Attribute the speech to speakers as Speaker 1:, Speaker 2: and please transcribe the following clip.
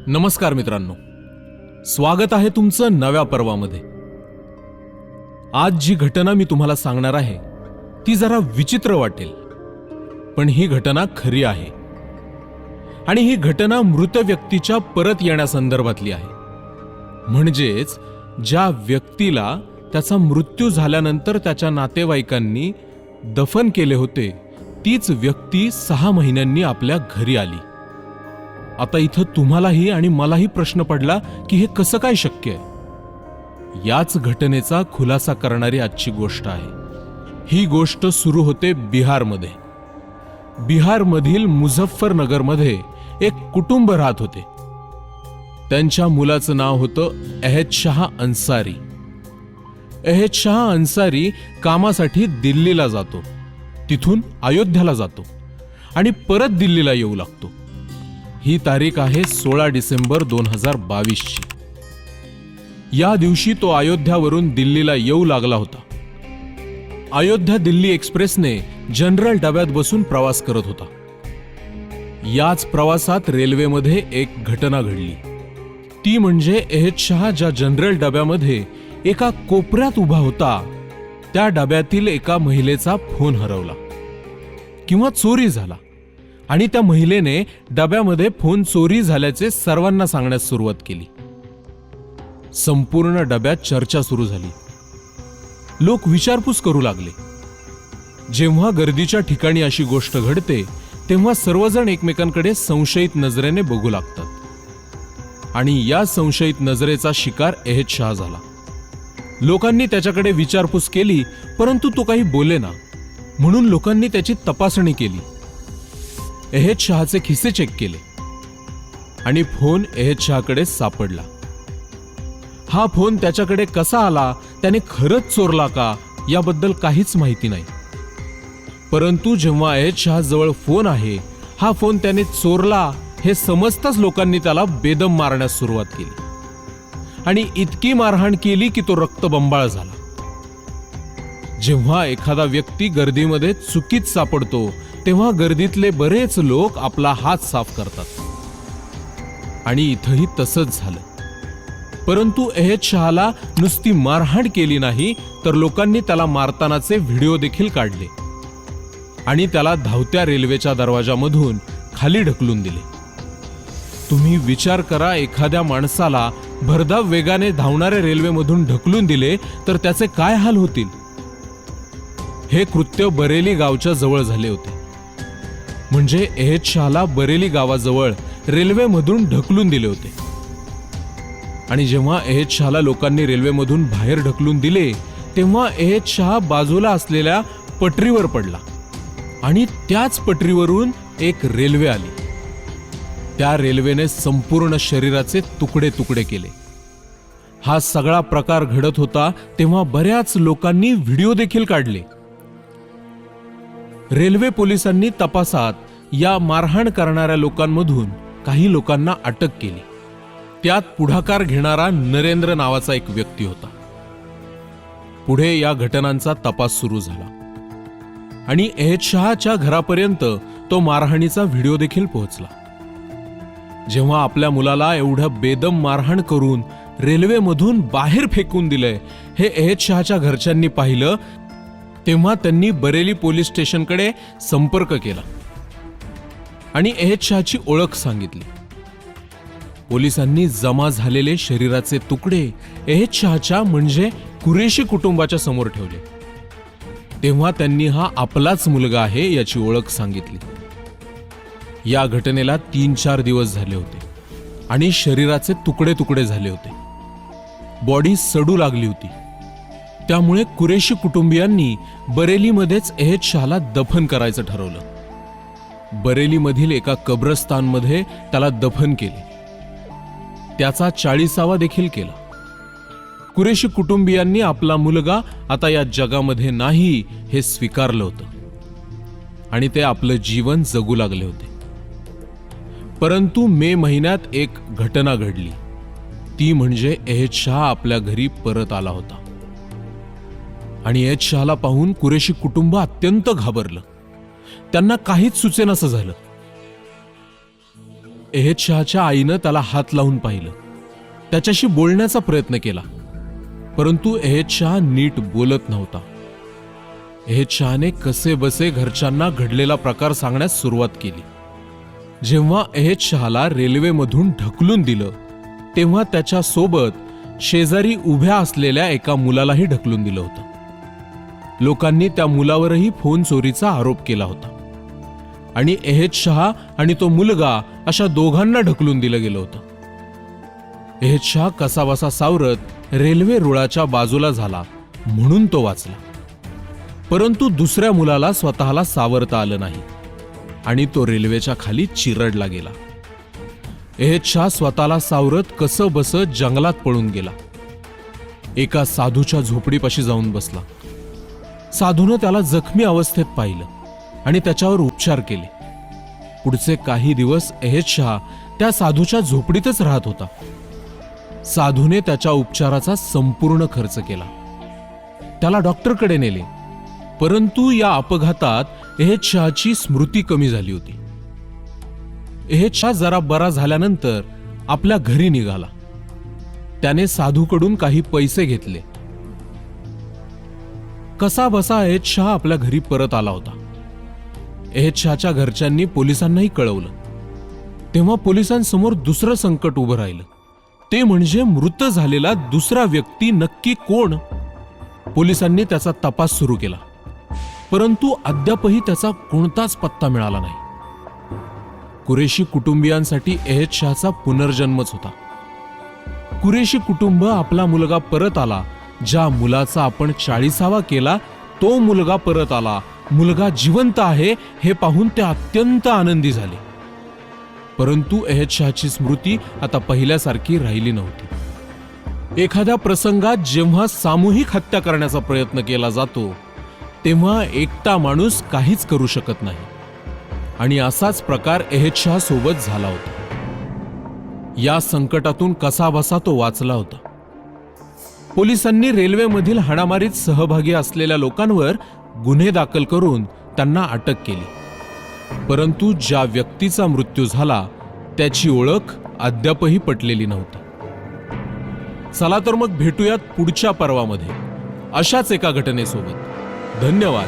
Speaker 1: नमस्कार मित्रांनो, स्वागत आहे तुमचं नव्या पर्वामध्ये। आज जी घटना मी तुम्हाला सांगणार आहे ती जरा विचित्र वाटेल, पण ही घटना खरी आहे आणि ही घटना मृत व्यक्तीच्या परत येण्यासंदर्भातली आहे। म्हणजेच ज्या व्यक्तीला त्याचा मृत्यू झाल्यानंतर त्याच्या नातेवाईकांनी दफन केले होते तीच व्यक्ती 6 महिन्यांनी आपल्या घरी आली। आता इथं तुम्हालाही आणि मलाही प्रश्न पडला की हे कसं काय शक्य आहे। याच घटनेचा खुलासा करणारी आजची गोष्ट आहे। ही गोष्ट सुरू होते बिहारमध्ये। बिहारमधील मुझफ्फरनगरमध्ये एक कुटुंब राहत होते। त्यांच्या मुलाचं नाव होतं अहद शाह अन्सारी। अहद शाह अन्सारी कामासाठी दिल्लीला जातो, तिथून अयोध्याला जातो आणि परत दिल्लीला येऊ लागतो। ही तारीख आहे 16 डिसेंबर 2022 ची। या दिवशी तो अयोध्यावरून दिल्लीला येऊ लागला होता। अयोध्या दिल्ली एक्सप्रेसने जनरल डब्यात बसून प्रवास करत होता। याच प्रवासात रेल्वेमध्ये एक घटना घडली। ती म्हणजे अहद शाह ज्या जनरल डब्यामध्ये एका कोपऱ्यात उभा होता त्या डब्यातील एका महिलेचा फोन हरवला किंवा चोरी झाला आणि त्या महिलेने डब्यामध्ये फोन चोरी झाल्याचे सर्वांना सांगण्यास सुरुवात केली। संपूर्ण डब्यात चर्चा सुरू झाली। लोक विचारपूस करू लागले। जेव्हा गर्दीच्या ठिकाणी अशी गोष्ट घडते तेव्हा सर्वजण एकमेकांकडे संशयित नजरेने बघू लागतात आणि या संशयित नजरेचा शिकार अहद शाह झाला। लोकांनी त्याच्याकडे विचारपूस केली, परंतु तो काही बोलेना, म्हणून लोकांनी त्याची तपासणी केली। अहद शहाचे खिसे चेक केले आणि फोन अहद शहाकडे सापडला। हा फोन त्याच्याकडे कसा आला, त्याने खरंच चोरला का याबद्दल काहीच माहिती नाही। परंतु जेव्हा अहद शहाजवळ फोन आहे, हा फोन त्याने चोरला हे समजताच लोकांनी त्याला बेदम मारण्यास सुरुवात केली आणि इतकी मारहाण केली की तो रक्तबंबाळ झाला। जेव्हा एखादा व्यक्ती गर्दीमध्ये चुकीत सापडतो तेव्हा गर्दीतले बरेच लोक आपला हात साफ करतात आणि इथंही तसंच झालं। परंतु अहद शहाला नुसती मारहाण केली नाही तर लोकांनी त्याला मारतानाचे व्हिडिओ देखील काढले आणि त्याला धावत्या रेल्वेच्या दरवाजामधून खाली ढकलून दिले। तुम्ही विचार करा, एखाद्या माणसाला भरधाव वेगाने धावणाऱ्या रेल्वेमधून ढकलून दिले तर त्याचे काय हाल होतील। हे कृत्य बरेली गावच्या जवळ झाले होते। म्हणजे अहद शहाला बरेली गावाजवळ रेल्वेमधून ढकलून दिले होते आणि जेव्हा अहद शहाला लोकांनी रेल्वेमधून बाहेर ढकलून दिले तेव्हा अहद शाह बाजूला असलेल्या पटरीवर पडला आणि त्याच पटरीवरून एक रेल्वे आली। त्या रेल्वेने संपूर्ण शरीराचे तुकडे तुकडे केले। हा सगळा प्रकार घडत होता तेव्हा बऱ्याच लोकांनी व्हिडिओ देखील काढले। रेल्वे पोलिसांनी तपासात या मारहाण करणाऱ्या लोकांमधून काही लोकांना अटक केली। त्यात पुढाकार घेणारा नरेंद्र नावाचा एक व्यक्ती होता। पुढे या घटनांचा तपास सुरू झाला आणि अहद शहाच्या घरापर्यंत तो मारहाणीचा व्हिडिओ देखील पोहोचला। जेव्हा आपल्या मुलाला एवढ्या बेदम मारहाण करून रेल्वेमधून बाहेर फेकून दिलंय हे अहद शहाच्या घरच्यांनी पाहिलं तेव्हा त्यांनी बरेली पोलीस स्टेशनकडे संपर्क केला आणि अहद शहाची ओळख सांगितली। पोलिसांनी जमा झालेले शरीराचे तुकडे अहद शहाच्या म्हणजे कुरेशी कुटुंबाच्या समोर ठेवले। तेव्हा त्यांनी हा आपलाच मुलगा आहे याची ओळख सांगितली। या घटनेला 3-4 दिवस झाले होते आणि शरीराचे तुकडे तुकडे झाले होते। बॉडी सडू लागली होती। त्यामुळे कुरेशी कुटुंबियांनी बरेलीमध्येच अहद शहाला दफन करायचं ठरवलं। बरेलीमधील एका कब्रस्तानमध्ये त्याला दफन केले। त्याचा 40वा देखील केला। कुरेशी कुटुंबियांनी आपला मुलगा आता या जगामध्ये नाही हे स्वीकारलं होतं आणि ते आपलं जीवन जगू लागले होते। परंतु मे महिन्यात एक घटना घडली, ती म्हणजे अहद शाह आपल्या घरी परत आला होता आणि अहद शहाला पाहून कुरेशी कुटुंब अत्यंत घाबरलं। त्यांना काहीच सुचेनासं झालं। एहेद शहाच्या आईनं त्याला हात लावून पाहिलं, त्याच्याशी बोलण्याचा प्रयत्न केला, परंतु एहेद शहा नीट बोलत नव्हता. एहेद शहाने कसे बसे घरच्यांना घडलेला प्रकार सांगण्यास सुरुवात केली. जेव्हा एहेद शहाला रेल्वेमधून ढकलून दिलं तेव्हा त्याच्या सोबत शेजारी उभ्या असलेल्या एका मुलालाही ढकलून दिलं होतं. लोकांनी त्या मुलावरही फोन चोरीचा आरोप केला होता आणि एहेद शहा आणि तो मुलगा अशा दोघांना ढकलून दिलं गेलं होतं. एहेद शहा कसाबसा सावरत रेल्वे रुळाच्या बाजूला झाला म्हणून तो वाचला. परंतु दुसऱ्या मुलाला स्वतःला सावरता आलं नाही आणि तो रेल्वेच्या खाली चिरडला गेला. एहेद शहा स्वतःला सावरत कसं बस जंगलात पळून गेला. एका साधूच्या झोपडीपाशी जाऊन बसला. साधूनं त्याला जखमी अवस्थेत पाहिलं आणि त्याच्यावर उपचार केले. पुढचे काही दिवस एहेद शहा त्या साधूच्या झोपडीतच राहत होता. साधूने त्याच्या उपचाराचा संपूर्ण खर्च केला. त्याला डॉक्टरकडे नेले, परंतु या अपघातात एहेद शहाची स्मृती कमी झाली होती. एहेद शहा जरा बरा झाल्यानंतर आपल्या घरी निघाला. त्याने साधूकडून काही पैसे घेतले. कसा बसा एहेद शहा आपल्या घरी परत आला होता. एहेद शहाच्या घरच्यांनी पोलिसांनाही कळवलं. तेव्हा पोलिसांसमोर दुसरं संकट उभं राहिलं, ते म्हणजे मृत झालेला दुसरा व्यक्ती नक्की कोण. पोलिसांनी त्याचा तपास सुरू केला, परंतु अद्यापही त्याचा कोणताच पत्ता मिळाला नाही. कुरेशी कुटुंबियांसाठी एहेद शहाचा पुनर्जन्मच होता. कुरेशी कुटुंब आपला मुलगा परत आला, ज्या मुलाचा आपण 40वा केला तो मुलगा परत आला, मुलगा जिवंत आहे हे पाहून ते अत्यंत आनंदी झाले. परंतु एहेद शहाची स्मृती आता पहिल्यासारखी राहिली नव्हती. एखाद्या प्रसंगात जेव्हा सामूहिक हत्या करण्याचा प्रयत्न केला जातो तेव्हा एकटा माणूस काहीच करू शकत नाही आणि असाच प्रकार एहेद शहा सोबत झाला होता. या संकटातून कसाबसा तो वाचला होता. पोलिसांनी रेल्वेमधील हाणामारीत सहभागी असलेल्या लोकांवर गुन्हे दाखल करून त्यांना अटक केली, परंतु ज्या व्यक्तीचा मृत्यू झाला त्याची ओळख अद्यापही पटलेली नव्हती. चला तर मग भेटूयात पुढच्या पर्वामध्ये अशाच एका घटनेसोबत. धन्यवाद.